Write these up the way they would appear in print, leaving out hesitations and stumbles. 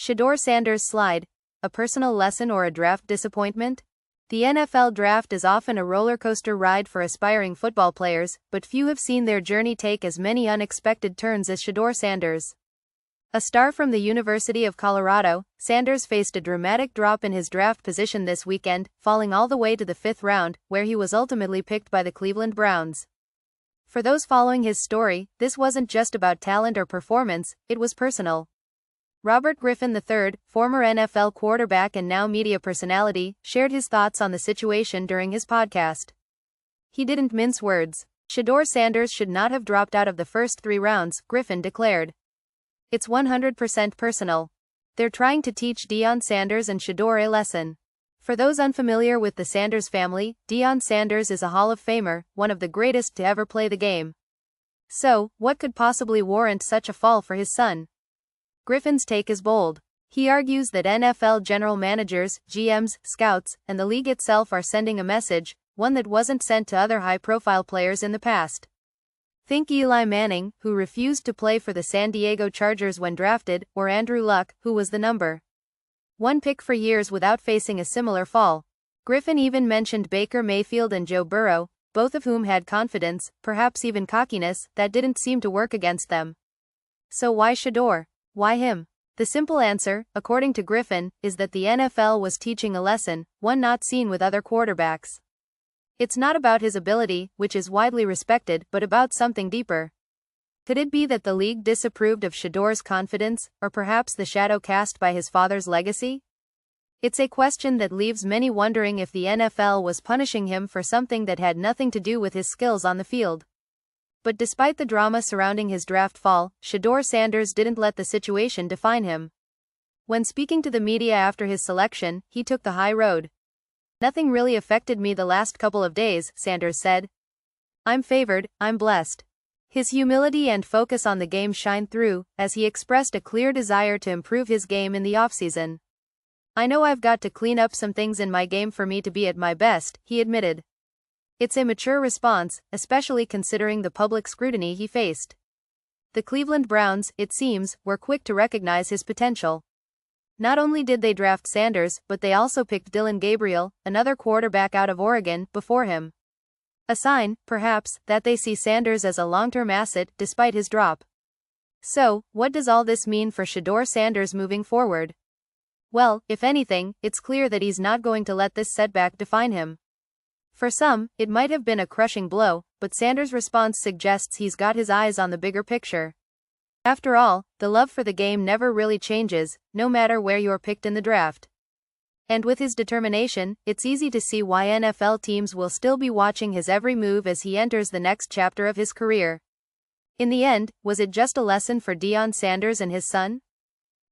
Shedeur Sanders slide, a personal lesson or a draft disappointment? The NFL draft is often a roller coaster ride for aspiring football players, but few have seen their journey take as many unexpected turns as Shedeur Sanders. A star from the University of Colorado, Sanders faced a dramatic drop in his draft position this weekend, falling all the way to the 5th round, where he was ultimately picked by the Cleveland Browns. For those following his story, this wasn't just about talent or performance, it was personal. Griffin III, former NFL quarterback and now media personality, shared his thoughts on the situation during his podcast. He didn't mince words. Shedeur Sanders should not have dropped out of the first 3 rounds, Griffin declared. It's 100% personal. They're trying to teach Deion Sanders and Shedeur a lesson. For those unfamiliar with the Sanders family, Deion Sanders is a Hall of Famer, one of the greatest to ever play the game. So, what could possibly warrant such a fall for his son? Griffin's take is bold. He argues that NFL general managers, GMs, scouts, and the league itself are sending a message, one that wasn't sent to other high-profile players in the past. Think Eli Manning, who refused to play for the San Diego Chargers when drafted, or Andrew Luck, who was the number 1 pick for years without facing a similar fall. Griffin even mentioned Baker Mayfield and Joe Burrow, both of whom had confidence, perhaps even cockiness, that didn't seem to work against them. So why Shedeur? Why him? The simple answer, according to Griffin, is that the NFL was teaching a lesson, one not seen with other quarterbacks. It's not about his ability, which is widely respected, but about something deeper. Could it be that the league disapproved of Shedeur's confidence, or perhaps the shadow cast by his father's legacy? It's a question that leaves many wondering if the NFL was punishing him for something that had nothing to do with his skills on the field. But despite the drama surrounding his draft fall, Shedeur Sanders didn't let the situation define him. When speaking to the media after his selection, he took the high road. "Nothing really affected me the last couple of days," Sanders said. "I'm favored, I'm blessed." His humility and focus on the game shine through, as he expressed a clear desire to improve his game in the offseason. "I know I've got to clean up some things in my game for me to be at my best," he admitted. It's a mature response, especially considering the public scrutiny he faced. The Cleveland Browns, it seems, were quick to recognize his potential. Not only did they draft Sanders, but they also picked Dillon Gabriel, another quarterback out of Oregon, before him. A sign, perhaps, that they see Sanders as a long-term asset, despite his drop. So, what does all this mean for Shedeur Sanders moving forward? Well, if anything, it's clear that he's not going to let this setback define him. For some, it might have been a crushing blow, but Sanders' response suggests he's got his eyes on the bigger picture. After all, the love for the game never really changes, no matter where you're picked in the draft. And with his determination, it's easy to see why NFL teams will still be watching his every move as he enters the next chapter of his career. In the end, was it just a lesson for Deion Sanders and his son?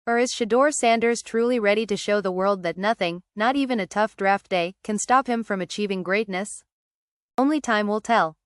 Or is Shedeur Sanders truly ready to show the world that nothing, not even a tough draft day, can stop him from achieving greatness? Only time will tell.